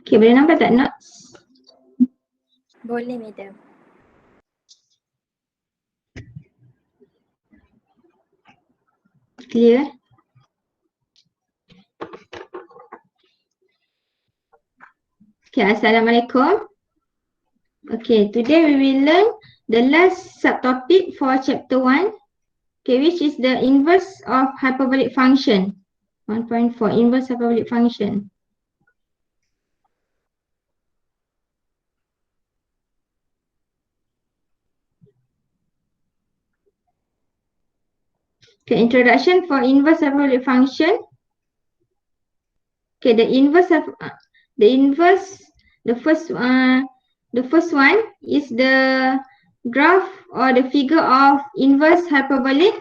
Okay, boleh nampak tak notes? Boleh, madam. Clear? Okay, Assalamualaikum. Okay, today we will learn the last subtopic for chapter 1, okay, which is the inverse of hyperbolic function. 1.4, inverse hyperbolic function. Okay, introduction for inverse hyperbolic function. Okay, the first one is the graph or the figure of inverse hyperbolic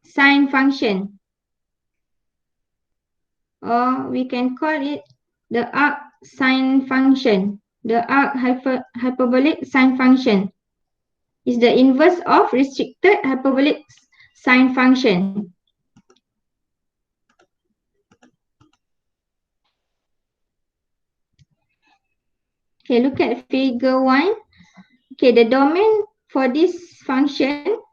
sine function, or we can call it the arc sine function. The arc hyperbolic sine function is the inverse of restricted hyperbolic sine function. Okay, look at figure 1. Okay, the domain for this function.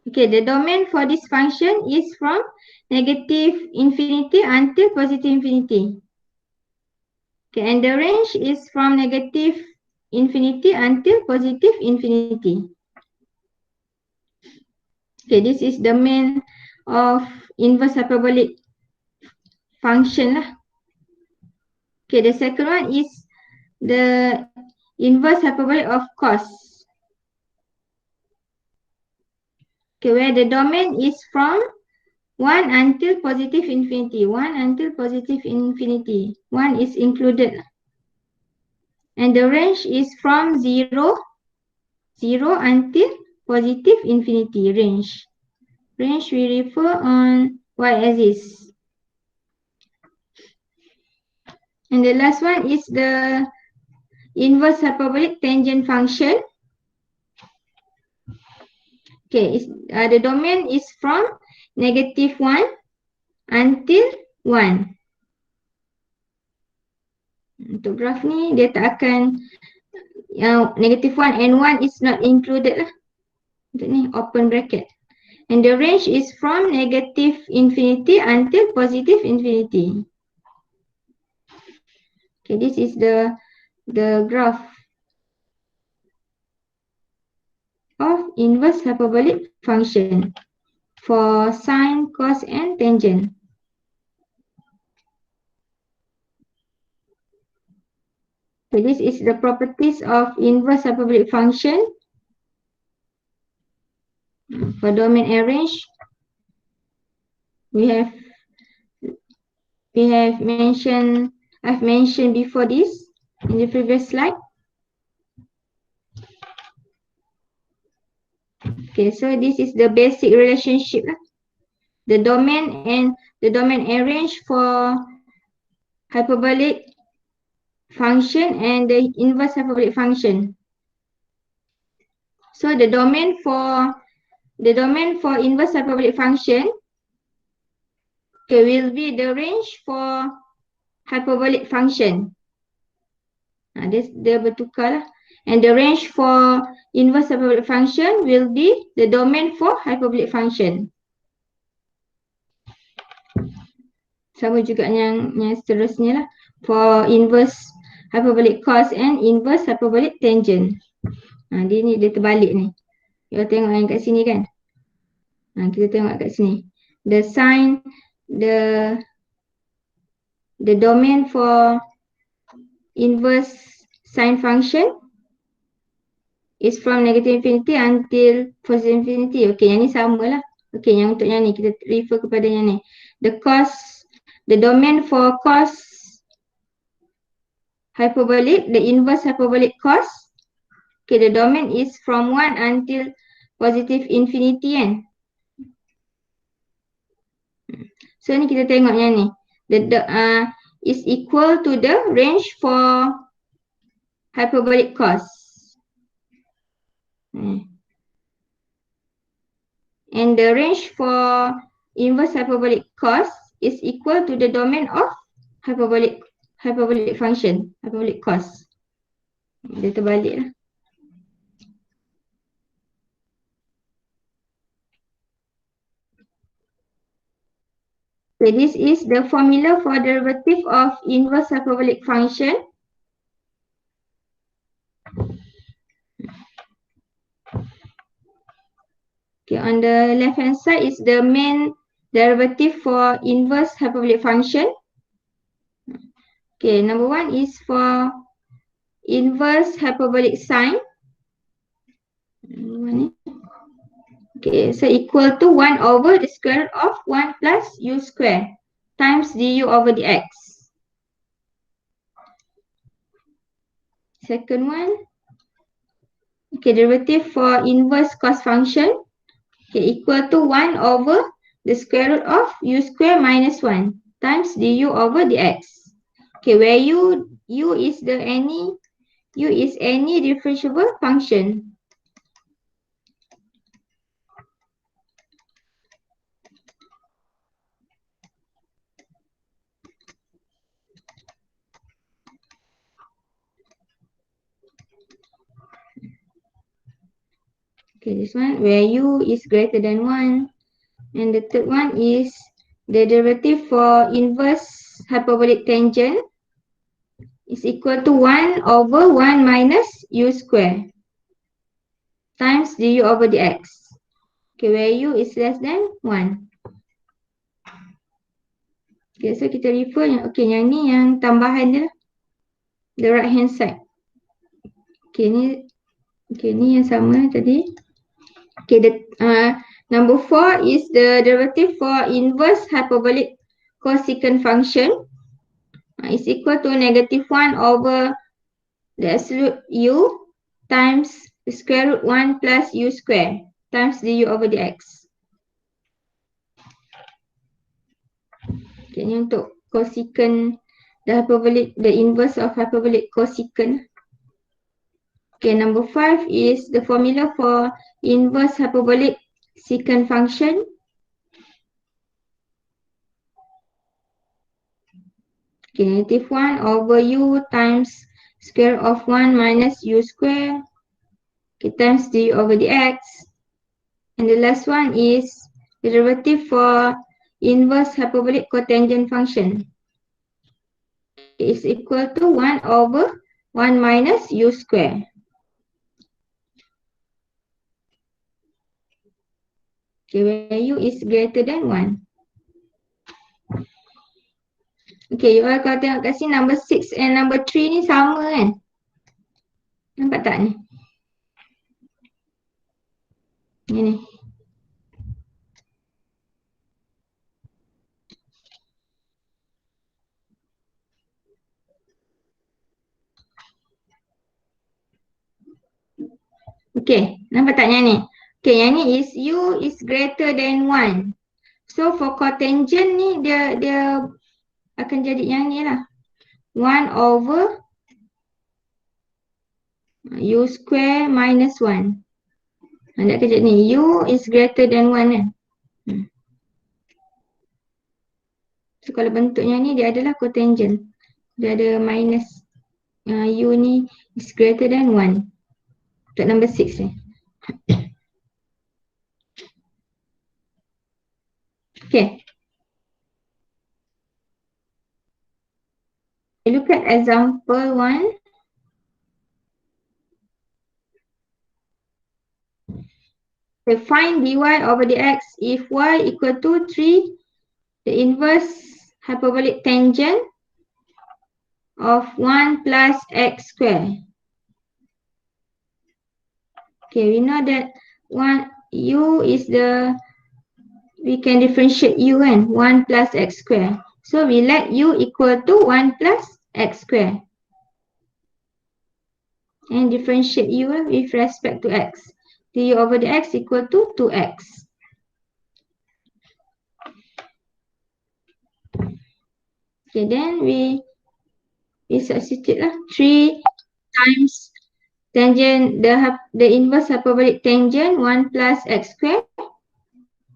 Okay, the domain for this function is from negative infinity until positive infinity. Okay, and the range is from negative infinity until positive infinity. Okay, this is the main of inverse hyperbolic function lah. Okay, the second one is the inverse hyperbolic of cos. Okay, where the domain is from 1 until positive infinity. 1 until positive infinity. 1 is included. And the range is from 0 until positive infinity range. Range we refer on y-axis. And the last one is the inverse hyperbolic tangent function. Okay, the domain is from negative 1 until 1. Untuk graf ni dia tak akan negative 1 and 1 is not included lah. Untuk ni open bracket. And the range is from negative infinity until positive infinity. Okay, this is the graph of inverse hyperbolic function for sine, cos and tangent. So this is the properties of inverse hyperbolic function for domain and range. I've mentioned before this in the previous slide. Okay, so this is the basic relationship. The domain and range for hyperbolic function and the inverse hyperbolic function. So the domain for inverse hyperbolic function, okay, will be the range for hyperbolic function. Dia bertukar lah. And the range for inverse hyperbolic function will be the domain for hyperbolic function. Sama juga yang seterusnya lah. For inverse hyperbolic cos and inverse hyperbolic tangent. Dia terbalik ni. Kita tengok yang kat sini kan. Kita tengok kat sini. The sine, the domain for inverse sine function is from negative infinity until positive infinity. Okay, yang ni sama lah. Okay, yang untuk yang ni kita refer kepada yang ni. The domain for cos hyperbolic, the inverse hyperbolic cos. Okay, the domain is from 1 until positive infinity kan. So ni kita tengok yang ni. is equal to the range for hyperbolic cos. And the range for inverse hyperbolic cos is equal to the domain of hyperbolic function, hyperbolic cos. Dia terbalik lah. So this is the formula for derivative of inverse hyperbolic function. Okay, on the left hand side is the main derivative for inverse hyperbolic function. Okay, number one is for inverse hyperbolic sine. Okay, so equal to 1 over the square root of 1 plus u square times du over dx. Second one, okay, derivative for inverse cos function. Okay, equal to 1 over the square root of u square minus 1 times du over dx. Okay, where u is any differentiable function. Okay, this one where u is greater than 1. And the third one is the derivative for inverse hyperbolic tangent is equal to 1 over 1 minus u square times du over dx. Okay, where u is less than 1. Okay, so kita refer yang, okay, yang ni yang tambahan dia. The right hand side. Okay, ni yang sama tadi. Okay, the number 4 is the derivative for inverse hyperbolic cosecant function. Is equal to negative 1 over the absolute u times the square root 1 plus u square times du over dx. Okay, ni untuk cosecant, the inverse of hyperbolic cosecant. Okay, number 5 is the formula for inverse hyperbolic secant function. Okay, negative 1 over u times square root of 1 minus u square, okay, times du over dx. And the last one is the derivative for inverse hyperbolic cotangent function. Is equal to 1 over 1 minus u square. Okay, where u is greater than 1. Okay, you all kalau tengok kat sini number 6 and number 3 ni sama kan? Nampak tak ni? Ni. Okay, nampak tak yang ni? Okay, yang ni is u is greater than 1. So for cotangent ni dia akan jadi yang ni lah. 1 over u square minus 1. Nak kerja ni, u is greater than 1 kan? So kalau bentuknya ni dia adalah cotangent. Dia ada minus u ni is greater than 1. Untuk number 6 ni. Okay. Look at example 1. Okay, find dy over dx if y equal to 3, the inverse hyperbolic tangent of 1 plus x square. Okay, we know that u is we can differentiate u kan, 1 plus x square. So we let u equal to 1 plus x square. And differentiate u with respect to x. Du over dx equal to 2x. Okay, then we substitute lah. 3 times tangent, the inverse hyperbolic tangent 1 plus x square.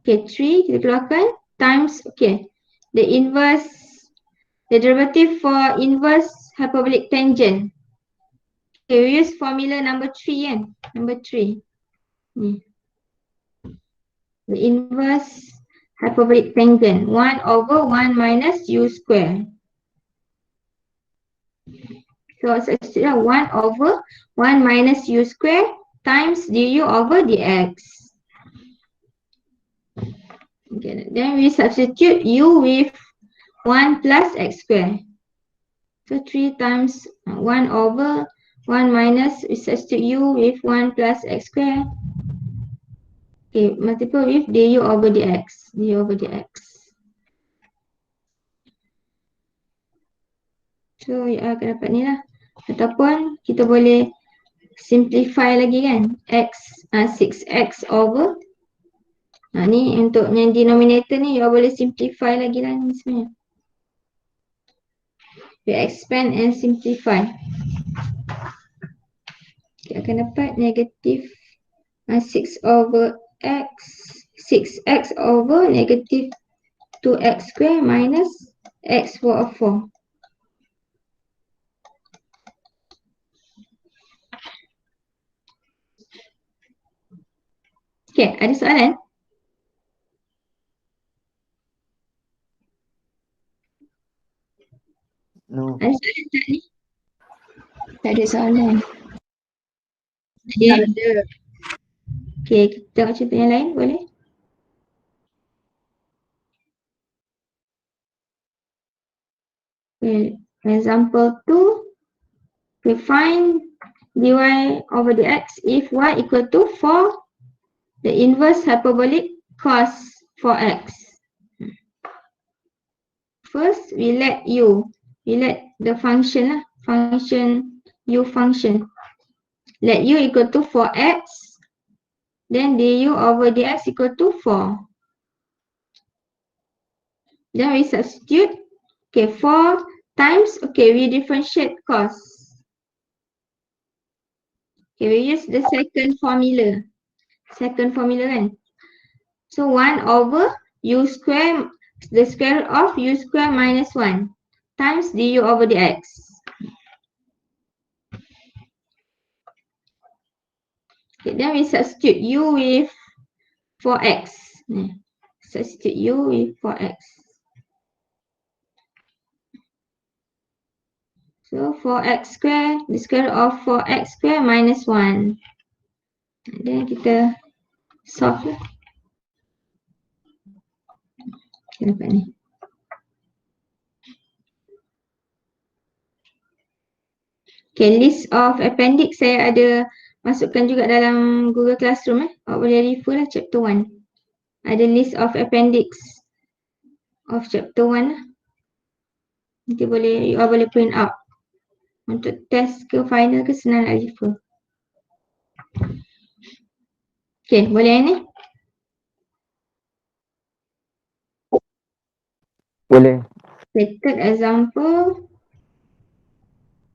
Okay, 3 kita keluarkan times, okay, the derivative for inverse hyperbolic tangent. Okay, we use formula number 3 kan, number 3 ni. The inverse hyperbolic tangent 1 over 1 minus u square. So substitute 1 over 1 minus u square times du over dx. Okay, then we substitute u with 1 plus x square. So 3 times 1 over 1 minus, we substitute u with 1 plus x square. Okay, multiple with du over dx. du over dx. So akan dapat ni lah. Ataupun kita boleh simplify lagi kan. 6x over. Ni untuk yang denominator ni, you boleh simplify lagi lah ni sebenarnya. We expand and simplify. Kita akan dapat negative 6 over x, 6x over negative 2x square minus x power 4. Okay, ada soalan? No. Ada soalan tak ni? Tak ada soalan. Tak ada. Okay, kita tengok cerita yang lain boleh? Okay, example 2. We find dy over dx if y equal to 4, the inverse hyperbolic cos 4x. First, we let the function lah, u function. Let u equal to 4x, then du over dx equal to 4. Then we substitute, okay, 4 times, okay, we differentiate cos. Okay, we use the second formula kan. So 1 over u square, the square root of u square minus 1 times du over dx. Okay, then we substitute u with 4x. Substitute u with 4x. So 4x square, the square root of 4x square minus 1. Then kita solve lah. Kita dapat ni. Okay, list of appendix saya ada masukkan juga dalam Google Classroom. Awak boleh refer lah chapter 1. Ada list of appendix of chapter 1 lah. Nanti awak boleh print out. Untuk test ke final ke senang nak refer. Okay, boleh yang ni? Boleh. Okay, third example.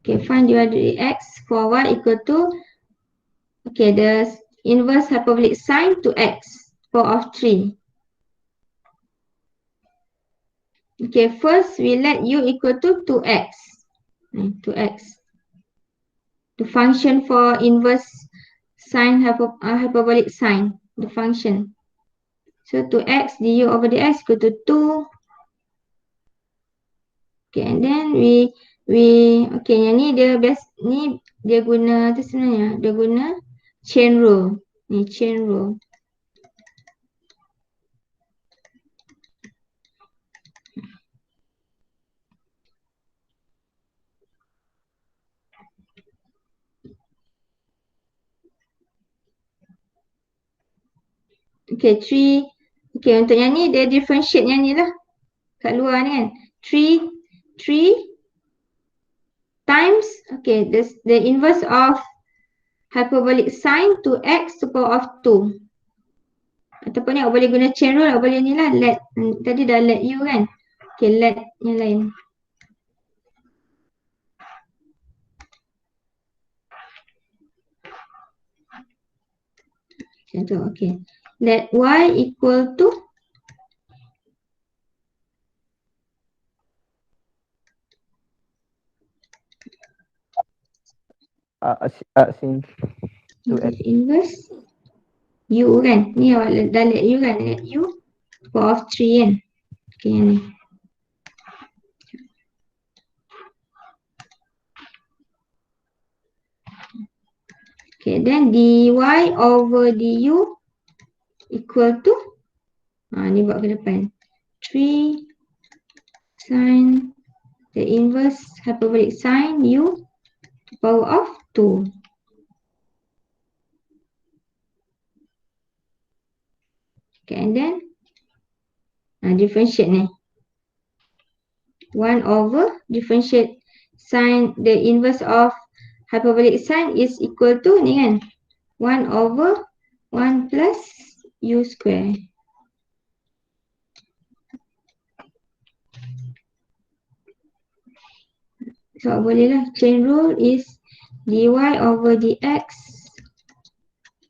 Okay, find dy dx for y equal to, okay, the inverse hyperbolic sine to x, power of 3. Okay, first we let u equal to 2x. 2x. The function for inverse sine hyperbolic sine, the function. So 2x du over dx equal to 2. Okay, and then we okay, yang ni dia guna tu sebenarnya, dia guna chain rule. Ni chain rule. Okay, 3. Okay, untuk yang ni dia differentiate yang ni lah. Kat luar ni kan. 3 times, okay, the inverse of hyperbolic sine to x to power of 2. Ataupun ni awak boleh guna chain rule, awak boleh ni lah, let, tadi dah let u kan. Okay, let yang lain. Macam tu, okay. Let y equal to Sin to x. inverse u kan. Ni awak dah let u kan. Let u power of 3 kan. Okay, yang ni. Okay, then dy over du equal to, ni buat ke depan. 3 sine the inverse hyperbolic sine u to power of 2. Okay, and then differentiate ni. 1 over differentiate sine the inverse of hyperbolic sine is equal to ni kan. 1 over 1 plus u square. So boleh lah, chain rule is dy over dx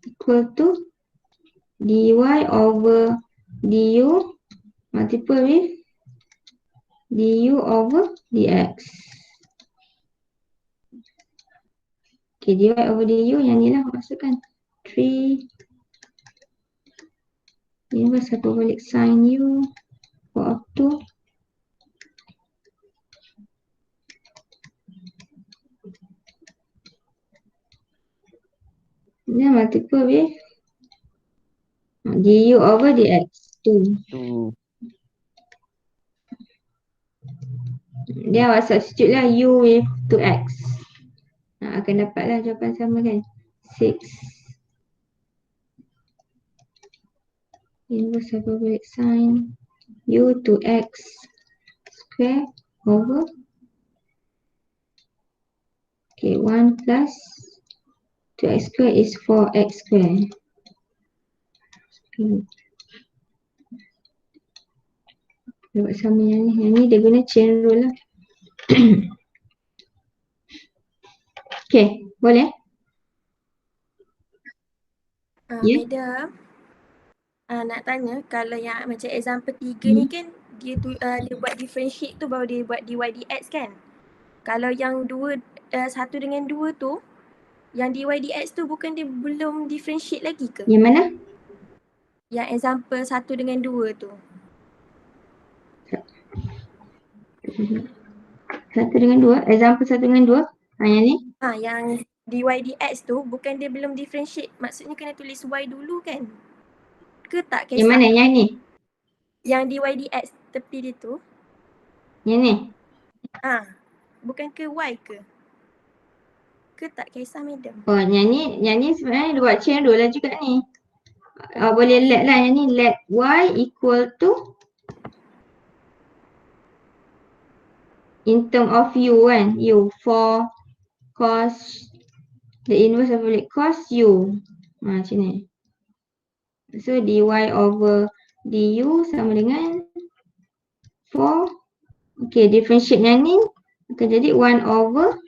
equal to dy over du multiple with du over dx. Okay, dy over du yang ni lah masukkan 3 inverse hyperbolic sine u power of 2 then multiple with du over dx 2. Dia awak substitute lah u with 2x. Akan dapat lah jawapan sama kan. 6 inverse hyperbolic sine u 2x square over 1 plus 2x square is 4x square. Dapat sama yang ni. Yang ni dia guna chain rule lah. Okay, boleh? Ya. Madam, nak tanya kalau yang macam example 3 ni kan dia buat differentiate tu baru dia buat dy dx kan. Kalau yang satu dengan dua tu, yang dy dx tu bukan dia belum differentiate lagi ke? Yang mana? Yang example 1 dengan 2 tu. 1 dengan 2, example 1 dengan 2. Yang ni? Yang dy dx tu bukan dia belum differentiate. Maksudnya kena tulis y dulu kan? Ke tak kisah? Yang mana? Yang ni? Yang dy dx tepi dia tu. Yang ni? Bukan ke y ke? Ke tak kisah madam? Oh, yang ni sebenarnya dia buat chain rule lah juga ni. Boleh let lah yang ni. Let y equal to in term of u kan. U for cos the inverse of cos u. Macam ni. So dy over du sama dengan 4. Okay, differentiate yang ni akan jadi 1 over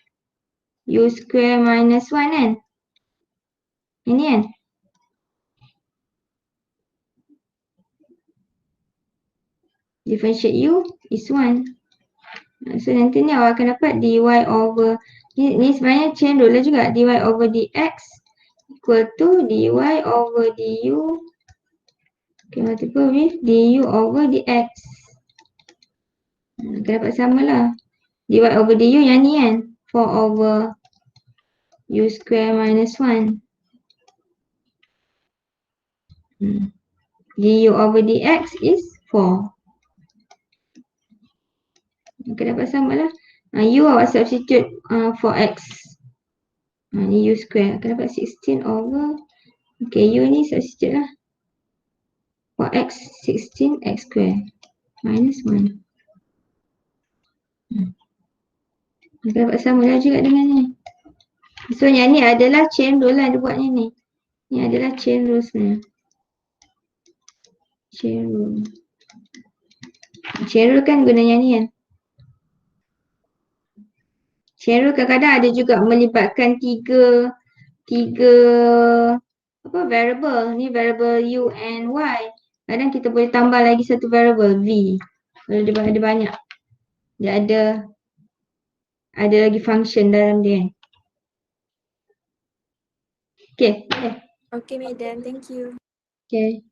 u square minus 1 kan. Ini kan. Differentiate u is 1. So nanti ni awak akan dapat dy over ni sebenarnya chain rule lah juga. Dy over dx equal to dy over du multiple with du over dx. Akan dapat sama lah. Dy over du yang ni kan. 4 over u square minus 1. Du over dx is 4. Akan dapat sama lah. U awak substitute 4x. Ni u square. Akan dapat 16 over. Okay, u ni substitute lah. 4x 16x square minus 1. Akan dapat sama lah juga dengan ni. So yang ni adalah chain rule lah dia buatnya ni. Ni adalah chain rule sebenarnya. Chain rule. Chain rule kan guna yang ni kan. Chain rule kadang-kadang ada juga melibatkan tiga apa variable. Ni variable u and y. Kadang kita boleh tambah lagi satu variable v. Kalau dia ada banyak. Dia ada lagi function dalam dia. Okay. Okay, madam. Thank you. Okay.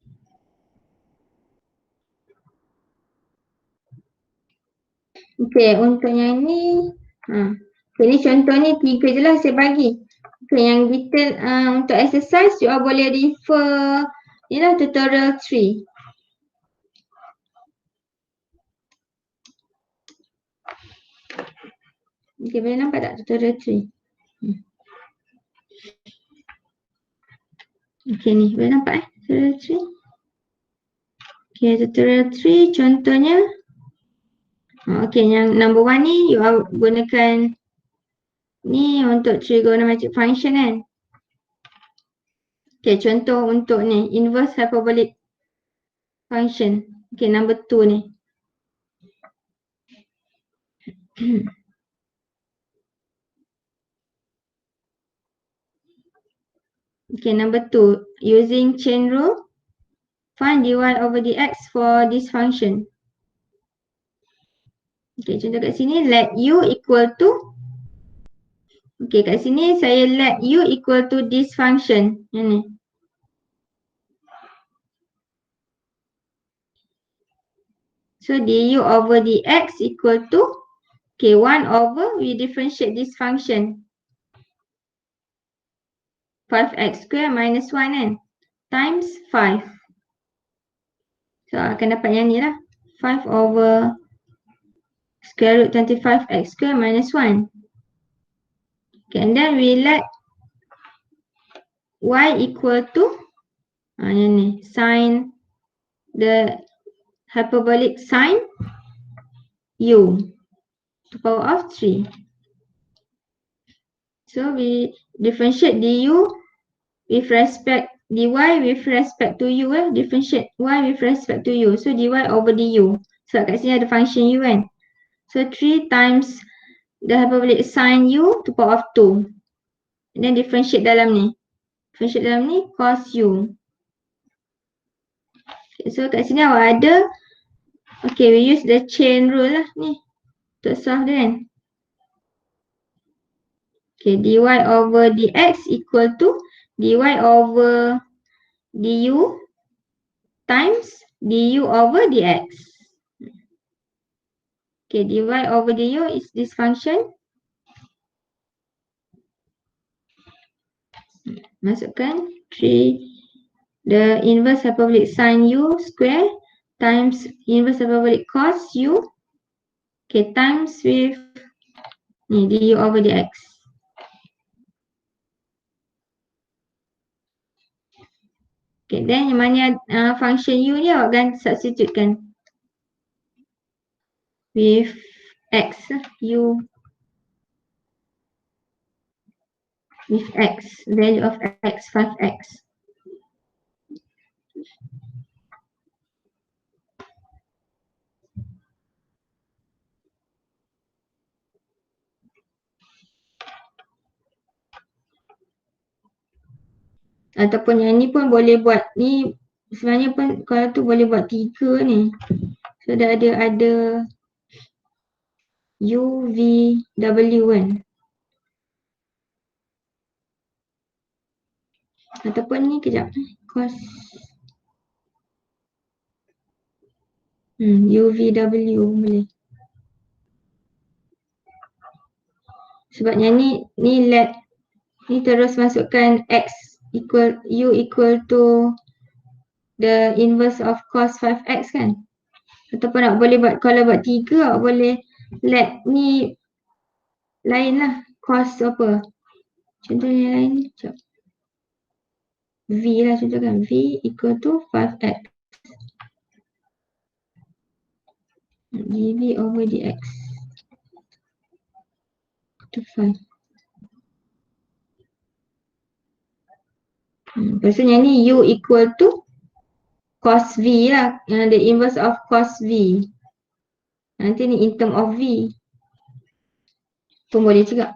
Okay, untuk yang ni. Okay, ni contoh ni 3 je lah saya bagi. Okay, yang detail untuk exercise you all boleh refer ni lah tutorial 3. Okay, boleh nampak tak tutorial 3? Okay ni, boleh nampak tutorial 3? Okay, tutorial 3 contohnya. Okay, yang number 1 ni you all gunakan ni untuk trigonometric function kan. Okay, contoh untuk ni inverse hyperbolic function. Okay, number 2 ni. Okay, number 2. Using chain rule, find dy over dx for this function. Okay, contoh kat sini, let u equal to. Okay, kat sini saya let u equal to this function. Yang ni. So, du over dx equal to, okay, 1 over, we differentiate this function. 5x square minus 1 kan. Times 5. So, akan dapat yang ni lah. 5 over square root 25x square minus 1. Okay, and then we let y equal to, yang ni, sine, the hyperbolic sine u to power of 3. So, we differentiate du with respect, dy with respect to u differentiate y with respect to u. So, dy over du. So, kat sini ada function u kan. So, 3 times the hyperbolic sine u to power of 2. And then differentiate dalam ni. Differentiate dalam ni cos u. Okay, so, kat sini awak ada. Okay, we use the chain rule lah ni. Untuk solve dia kan. Okay, dy over dx equal to dy over du times du over dx. Okay, dy over du is this function. Masukkan 3 the inverse hyperbolic sine u square times inverse hyperbolic cos u. Okay, times with ni du over dx. Okay, then yang mana function u ni awak ganti substitutekan with x u with x, value of x 5x. Ataupun yang ni pun boleh buat ni, sebenarnya pun kalau tu boleh buat 3 ni. So dah ada u, v, w kan. Ataupun ni kejap cos u, v, w boleh. Sebabnya ni let ni terus masukkan x equal u equal to the inverse of cos 5x kan. Ataupun nak boleh buat, kalau buat 3 awak boleh let ni lain lah, cos apa. Contohnya lain ni, sekejap. V lah contoh kan, v equal to 5x dv over dx to 5. Maksudnya ni u equal to cos v lah, the inverse of cos v. Nanti ni in term of v pun boleh juga.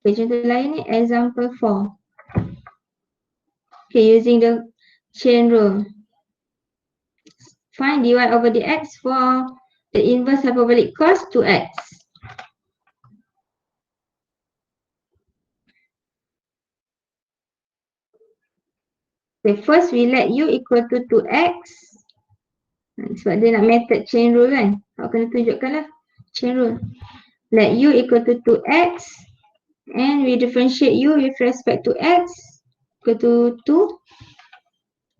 Okay, contoh lain ni example 4. Okay, using the chain rule. Find dy over dx for the inverse hyperbolic cos 2x. Okay, first we let u equal to 2x. Sebab dia nak method chain rule kan. Awak kena tunjukkan lah chain rule. Let u equal to 2x and we differentiate u with respect to x equal to 2.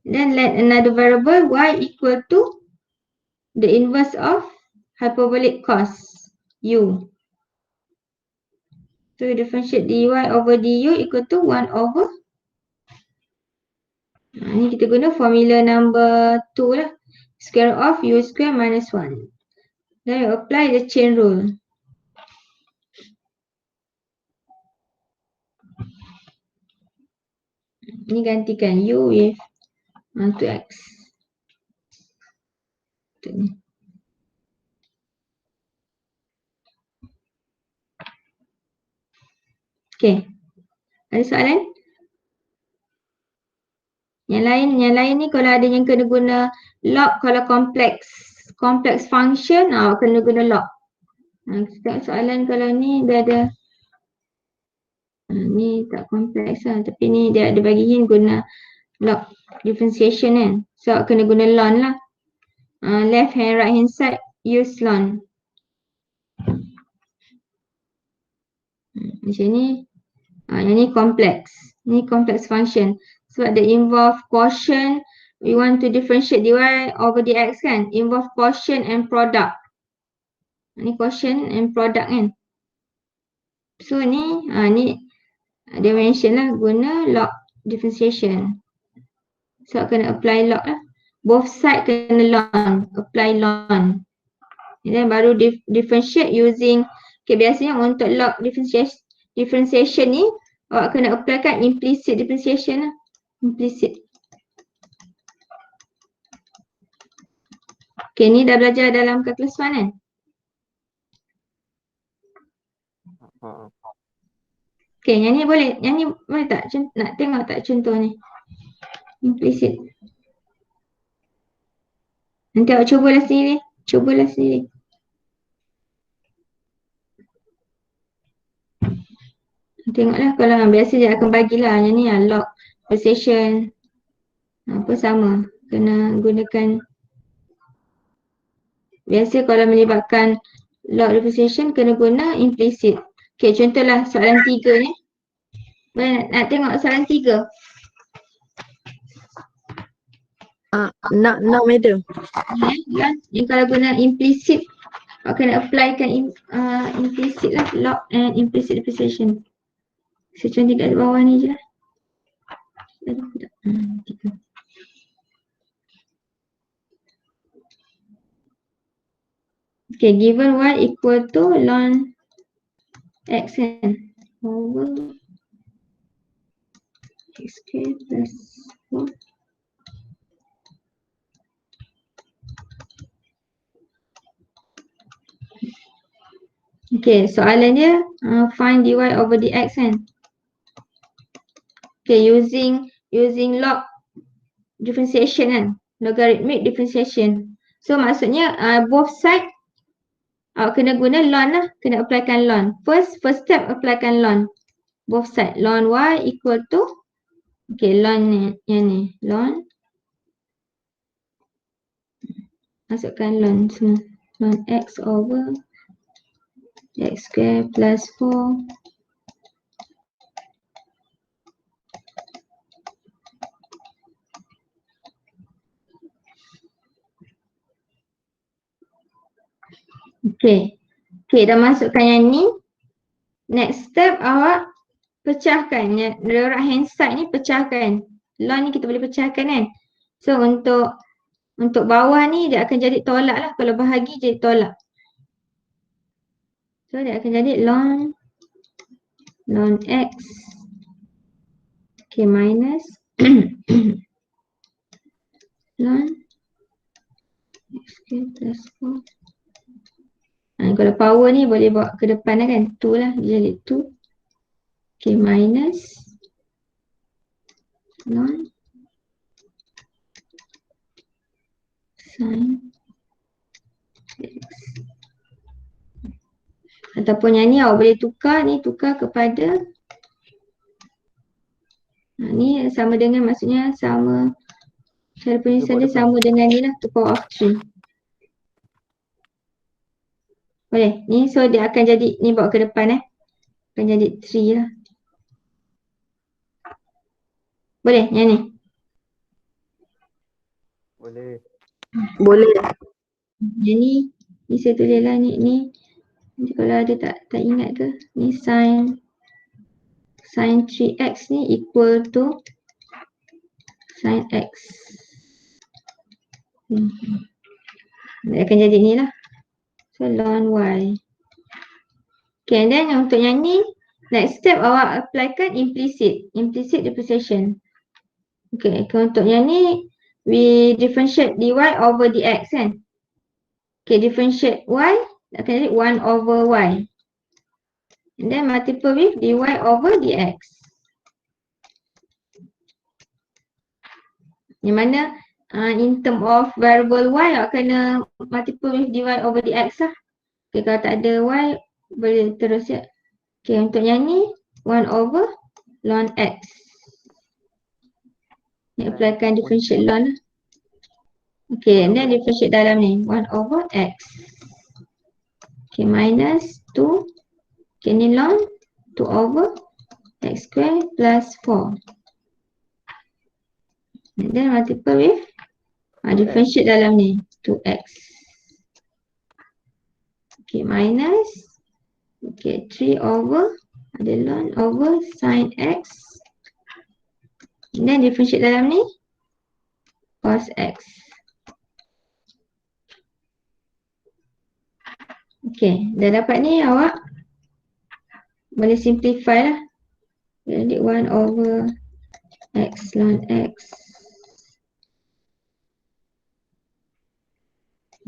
Then let another variable y equal to the inverse of hyperbolic cos u. So we differentiate dy over du equal to 1 over. Ni kita guna formula number 2 lah. Square root of u square minus 1. Then we apply the chain rule. Ni gantikan u with 2x. Okay. Ada soalan? Yang lain ni kalau ada yang kena guna log, kalau complex function, kena guna log. Kita soalan kalau ni dia ada ni tak kompleks lah, tapi ni dia ada bagi hint guna log differentiation kan. So kena guna ln lah. Left hand right hand side use ln. Macam ni. Yang ni complex. Ni complex function. Sebab dia involve quotient. We want to differentiate dy over dx kan. Involve quotient and product. Ni quotient and product kan. So ni dia mention lah guna log differentiation. So kena apply log lah. Both side kena ln. Apply ln. Then baru differentiate using. Okay, biasanya untuk log differentiation ni awak kena apply kan implicit differentiation lah. Implicit. Okay, ni dah belajar dalam calculus 1 kan? Okay, yang ni boleh tak? Nak tengok tak contoh ni? Implicit. Nanti awak cubalah sendiri. Tengoklah kalau biasa dia akan bagilah yang ni log precision. Apa sama. Kena gunakan. Biasa kalau melibatkan log differentiation kena guna implicit. Okay, contohlah soalan 3 ni. Nak tengok soalan 3. Nak madam. Yang kalau guna implicit, awak kena applykan implicit lah, log and implicit differentiation. Saya contoh kat bawah ni je lah. Okay, given y equal to ln x kan over x square plus 4. Okay, soalan dia find dy over dx kan. Okay, using log differentiation kan, logarithmic differentiation. So maksudnya both side awak kena guna ln lah, kena applykan ln. First step applykan ln. Both side ln y equal to, okay, ln ni, yang ni, ln. Masukkan ln semua. Ln x over x square plus 4. Okay, dah masukkan yang ni. Next step awak pecahkan. The right hand side ni pecahkan. Ln ni kita boleh pecahkan kan. So untuk bawah ni dia akan jadi tolak lah. Kalau bahagi jadi tolak. So dia akan jadi ln x. Okay, minus ln x square plus 4. Kalau power ni boleh bawa ke depan lah kan. 2 lah, dia jadi 2. Okay, minus ln sin x. Ataupun yang ni awak boleh tukar ni, tukar kepada ni sama dengan, maksudnya sama, cara penulisan dia sama dengan ni lah, to power of 3. Boleh, ni so dia akan jadi, ni bawa ke depan akan jadi 3 lah. Boleh yang ni? Boleh. Boleh. Yang ni saya tulis lah ni kalau ada tak ingat ke, ni sin 3x ni equal to sin x. Dia akan jadi ni lah. So ln y. Okay, and then untuk yang ni, next step awak applykan implicit depreciation. Okay, untuk yang ni we differentiate dy over dx kan. Okay, differentiate y akan jadi 1 over y. And then multiple with dy over dx. Yang mana in term of variable y awak kena multiple with dy over dx lah. Okay, kalau tak ada y boleh terus ya. Okay, untuk yang ni 1 over ln x. Ni applykan differentiate ln lah. Okay, and then differentiate dalam ni 1 over x. Okay, minus 2. Okay, ni ln 2 over x square plus 4. And then multiple with differentiate dalam ni 2x. Okay, minus 3 over ada ln over sin x. And then differentiate dalam ni cos x. Okay, dah dapat ni awak boleh simplify lah. Jadi 1 over x ln x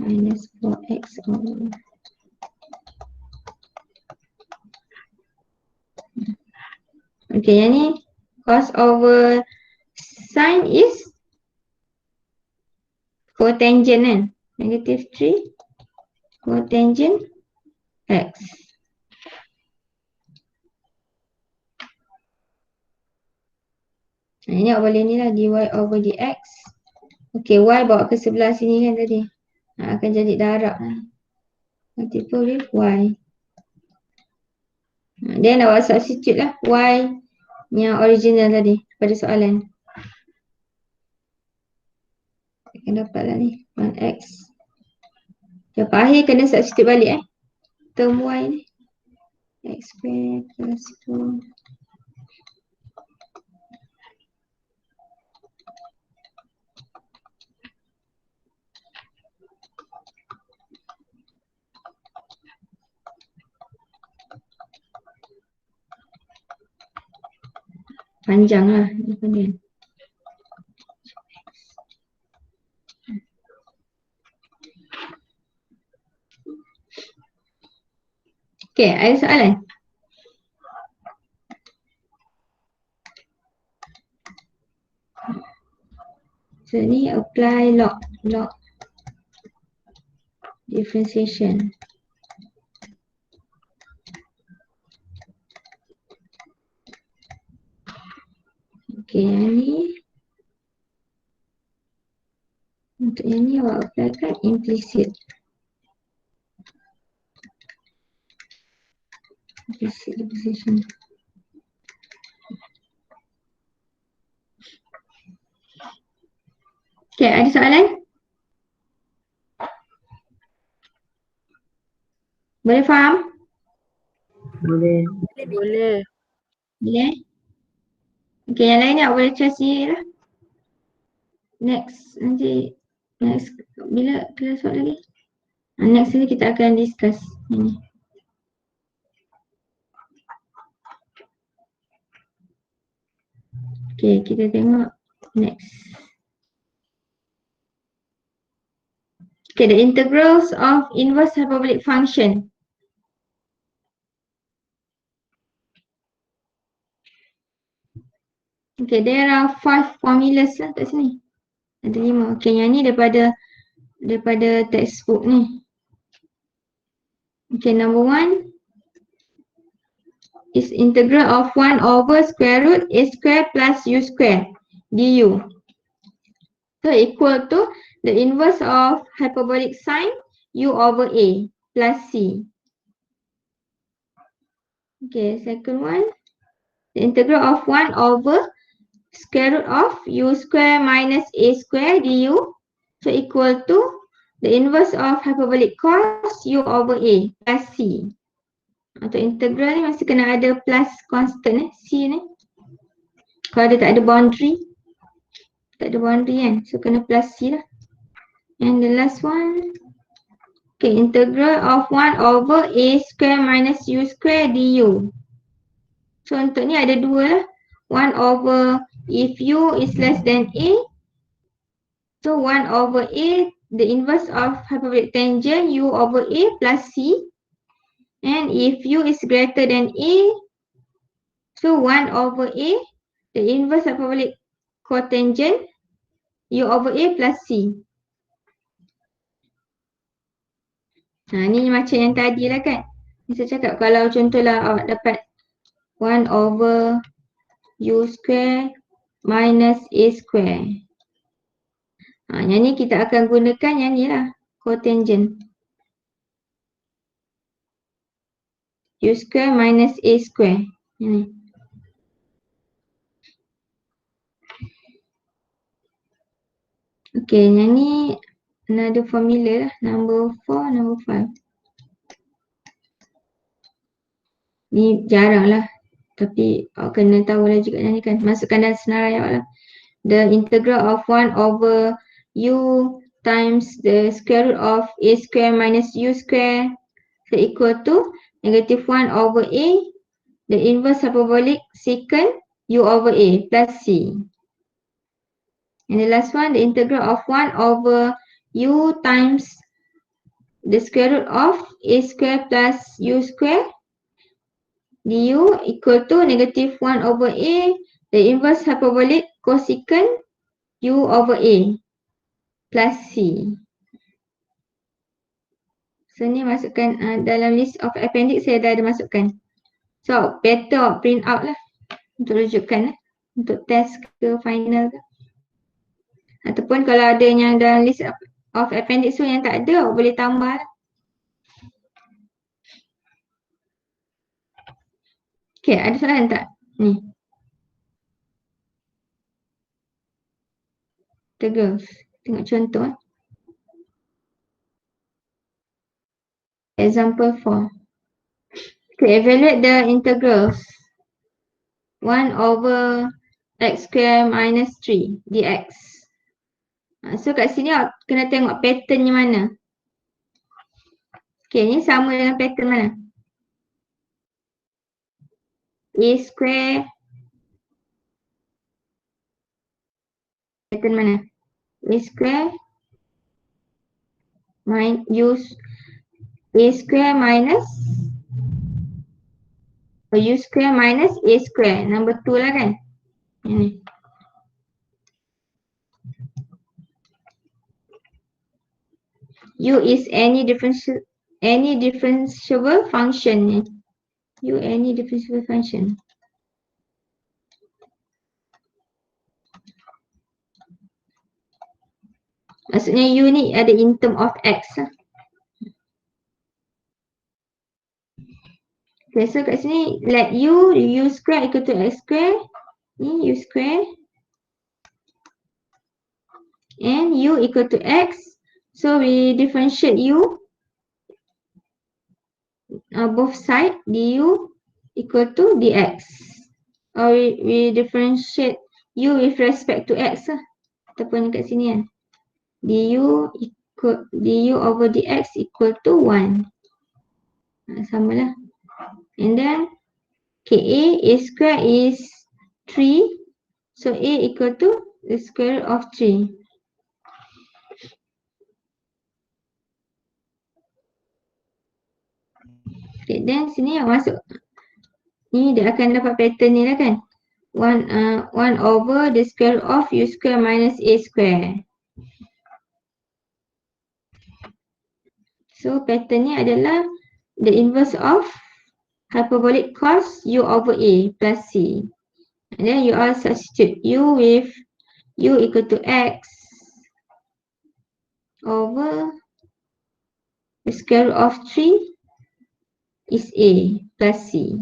minus 4x over. Okay, yang ni cos over sin is cotangent kan. Negative 3 cotangent x. Ini awak boleh ni lah dy over dx. Okay, y bawa ke sebelah sini kan tadi. Akan jadi darab lah. Multiple with y. Then awak substitute lah y yang original tadi pada soalan. Akan dapat lah ni 1x. Lepas akhir kena substitute balik term y ni. X square plus 4. Panjang lah ni. Okay, ada soalan? So ni apply log differentiation. Okay, yang ni untuk yang ni awak applykan implicit depreciation. Okay, ada soalan? Boleh faham? Boleh. Boleh. Boleh? Okay, yang lain ni awak boleh try sendiri lah. Next, nanti next bila kelas awak lagi? Next ni kita akan discuss ini. Okay, kita tengok next. Okay, the integrals of inverse hyperbolic function. Okay, there are 5 formulas lah kat sini. Ada 5. Okay, yang ni daripada textbook ni. Okay, number 1 is integral of 1 over square root a square plus u square du. So equal to the inverse of hyperbolic sine u over a plus c. Okay, second one, the integral of 1 over square root of u square minus a square du. So equal to the inverse of hyperbolic cos u over a plus c. Untuk integral ni masih kena ada plus constant c ni. Kalau dia tak ada boundary. Tak ada boundary kan. So kena plus c lah. And the last one. Okay, integral of 1 over a square minus u square du. So untuk ni ada 2 lah. 1 over if u is less than a. So 1 over a, the inverse of hyperbolic tangent u over a plus c. And if u is greater than a, so 1 over a, the inverse hyperbolic cotangent u over a plus c. Ni macam yang tadi lah kan. Ni saya cakap kalau contohlah awak dapat 1 over u square minus a square. Yang ni kita akan gunakan yang ni lah. Cotangent. U square minus a square. Yang ni. Okay, yang ni another formula lah. Number 4, number 5. Ni jarang lah. Tapi awak kena tahu lah juga yang ni kan. Masukkan dalam senarai awak lah. The integral of 1 over u times the square root of a square minus u square. So equal to negative 1 over a. The inverse hyperbolic secant u over a plus c. And the last one, the integral of 1 over u times the square root of a square plus u square du equal to negative 1 over a, the inverse hyperbolic cosecant u over a plus c. So ni masukkan dalam list of appendix saya dah ada masukkan. So better print out lah untuk rujukan untuk test ke final ke. Ataupun kalau ada yang dalam list of appendix tu yang tak ada, boleh tambah lah. Okay, ada soalan tak? Ni. Integrals. Tengok contoh. Example 4. Okay, evaluate the integrals. 1 over x square minus 3 dx. So kat sini awak kena tengok patternnya mana. Okay, ni sama dengan pattern mana? A square. Pattern mana? A square a square minus u square minus a square. Number 2 lah kan? Ini. U is any differentiable function ni. U any differentiable function. Maksudnya U ni ada in term of X lah. Okay, so kat sini let U square equal to X square. Ni U square. And U equal to X. So we differentiate U. Both side du equal to dx. Or we differentiate U with respect to X lah. Ataupun kat sini kan. Du over dx equal to 1. Sama lah. And then a square is 3. So a equal to the square root of 3. Okay, then sini yang masuk. Ni dia akan dapat pattern ni lah kan. 1 over the square root of u square minus a square. So pattern ni adalah the inverse of hyperbolic cos u over a plus c. And then you all substitute u with u equal to x over the square root of 3 is a plus c.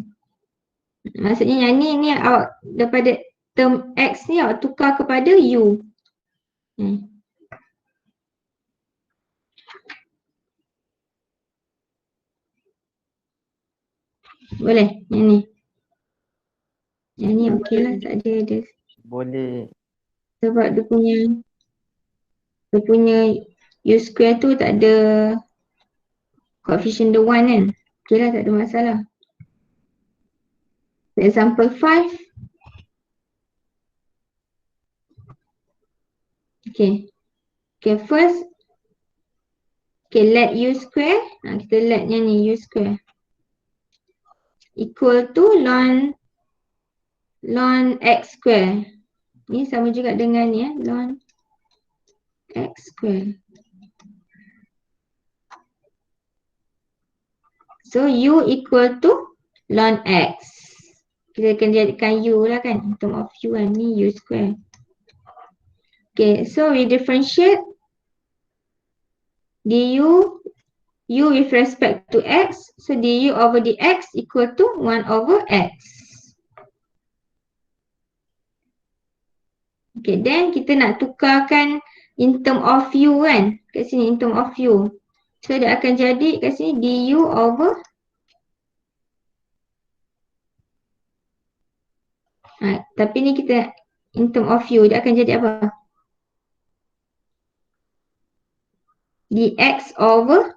Maksudnya yang ni awak daripada term x ni awak tukar kepada u. Boleh yang ni. Yang ni okey lah, tak ada dia. Boleh. Sebab dia punya u square tu tak ada coefficient the 1 kan. Okey lah, tak ada masalah. Example 5. Okay. Okay, first. Okay, let u square. Kita let yang ni u square. Equal to ln x square. Ni sama juga dengan ni ln x square. So u equal to ln x. Kita akan jadikan u lah kan. In term of u kan. Ni u square. Okay, so we differentiate du u with respect to x. So du over dx equal to 1 over x. Okay, then kita nak tukarkan in term of u kan. Kat sini in term of u. So dia akan jadi kat sini du over tapi ni kita in term of u, dia akan jadi apa? Dx over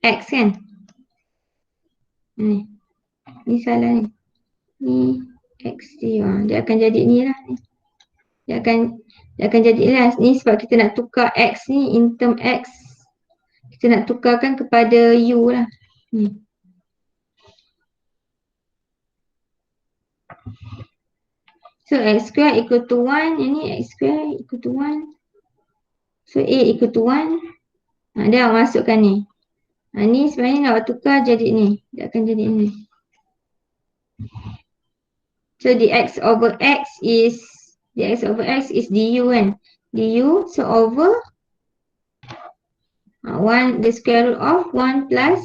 x kan. Ni salah ni. Ni x dia akan jadi ni lah ni. Dia akan jadi lah ni sebab kita nak tukar x ni in term x. Kita nak tukarkan kepada u lah. Ni. So x square equal to 1. Yang ni x square equal to 1. So a equal to 1. Dia awak masukkan ni. Ni sebenarnya nak tukar jadi ni. Dia akan jadi ni. So dx over x is du kan. Du so over 1 the square root of 1 plus.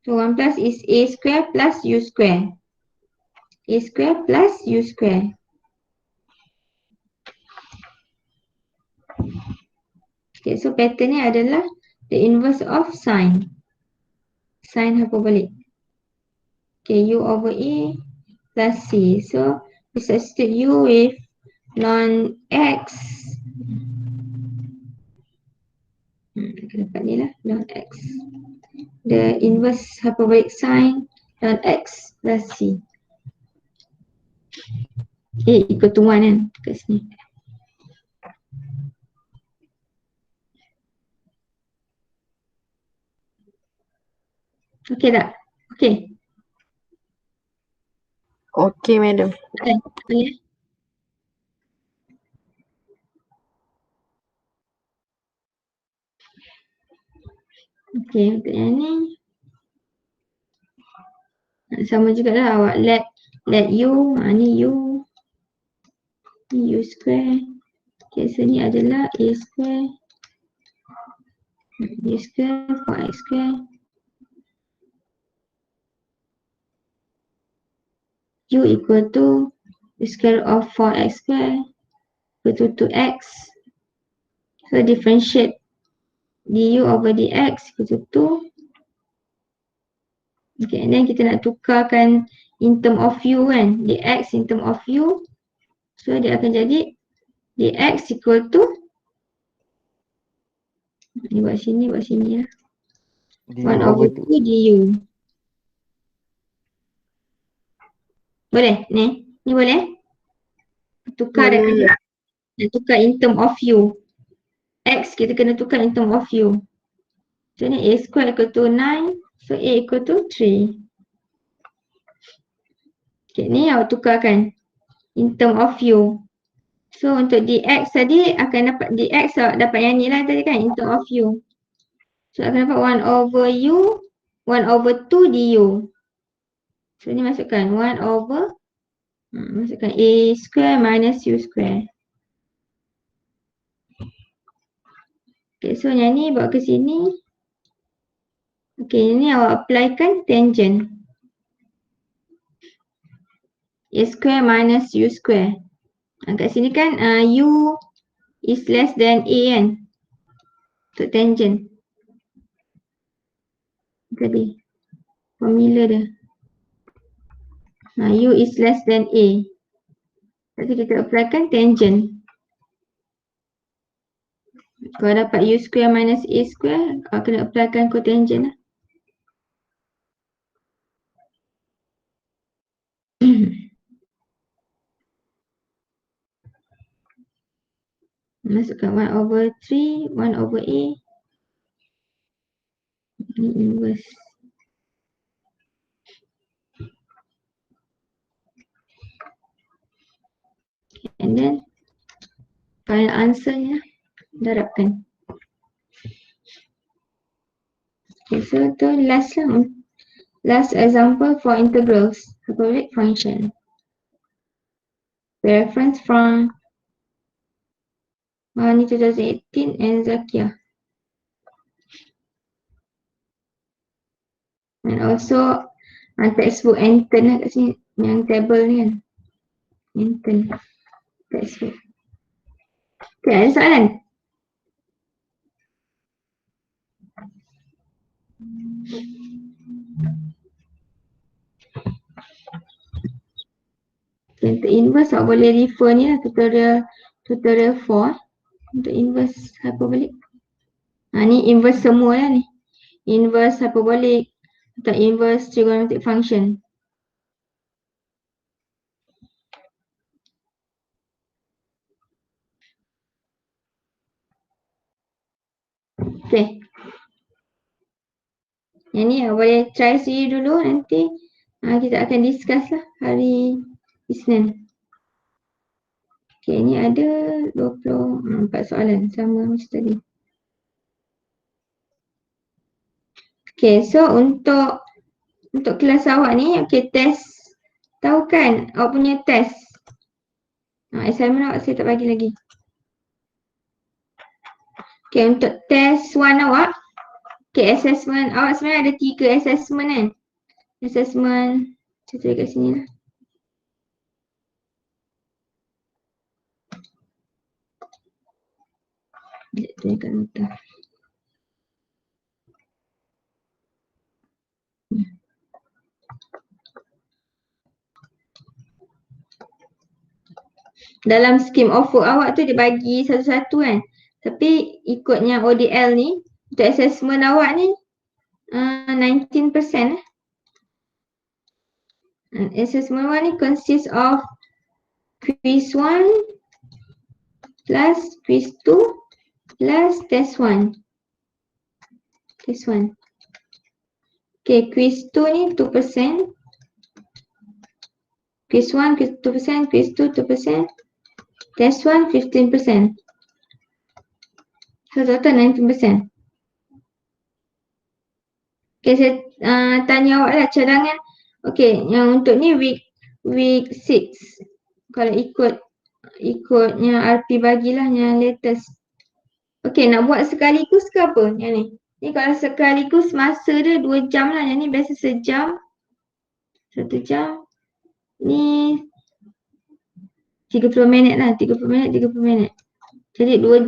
So 1 plus is a square plus u square. A square plus u square. Okay, so pattern ni adalah the inverse of sine. Sine hyperbolic. Okay, u over a plus c. So we substitute u with ln x. Kita dapat ni lah, ln x. The inverse hyperbolic sine ln x plus c. A equal to 1 kan kat sini. Okay tak? Okay. Okay, madam. Okay. Boleh? Okay, untuk yang ni sama juga lah awak let u, ni u square. Okay, so ni adalah a square u square for x square. U equal to the square root of 4x square equal to 2x. So differentiate du over dx equal to 2. Okay, and then kita nak tukarkan in term of u kan. Dx in term of u. So dia akan jadi dx equal to ni buat sini lah. 1 over 2 du. Boleh? Ni boleh? Tukar Boleh. nak tukar in term of u. X kita kena tukar in term of u. So ni a square equal to 9. So a equal to 3. Okay, ni awak tukarkan in term of U. So untuk dx tadi akan dapat dx awak dapat yang ni lah tadi kan, in term of U. So akan dapat 1 over U, 1 over 2 du. So ni masukkan 1 over masukkan A square minus U square. Okay, so yang ni bawa ke sini. Okay, ni awak applykan tangent. A square minus U square. Kat sini kan U is less than A kan. Untuk tangent. Tadi. Formula dia. U is less than A. Lepas tu kita applykan tangent. Kalau dapat U square minus A square, kena applykan cotangent lah. Masukkan 1 over 3, 1 over A. Ini inverse. And then, final answer-nya darabkan. Okay, so tu last lah. Last example for integrals, hyperbolic function. The reference from ni 2018 and Zakia. And also textbook Anton lah kat sini, yang table ni kan. Anton textbook. Okay, ada soalan? Untuk inverse awak boleh refer ni lah tutorial 4 untuk inverse hyperbolic. Ni inverse semua lah ni. Inverse hyperbolic atau inverse trigonometric function. Okay. Yang ni awak boleh try sendiri dulu, nanti kita akan discuss lah hari Isnin. Okay, ni ada 24 soalan sama macam tadi. Okay, so untuk kelas awak ni, okay, test. Tahu kan awak punya test? Assignment awak saya tak bagi lagi. Okay, untuk test 1 awak, okay, assessment awak sebenarnya ada 3 assessment kan? Assessment, saya tulis kat sini lah. Sekejap, tuliskan nota. Dalam scheme of work awak tu dia bagi satu-satu kan. Tapi ikutnya ODL ni, untuk assessment awak ni 19% lah. Assessment awak ni consist of quiz 1 plus quiz 2 plus test 1. Test 1. Okay, quiz 2 ni 2%. Quiz 1, quiz 2%, quiz 2, 2%. Test 1, 15%. So total 19%. Okay, saya tanya awak lah cadangan. Okay, yang untuk ni week 6. Kalau ikutnya RP bagilah yang latest. Okay, nak buat sekaligus ke apa yang ni? Ni kalau sekaligus masa dia 2 jam lah. Yang ni biasa sejam. 1 jam. Ni 30 minit lah. 30 minit. Jadi 2 jam.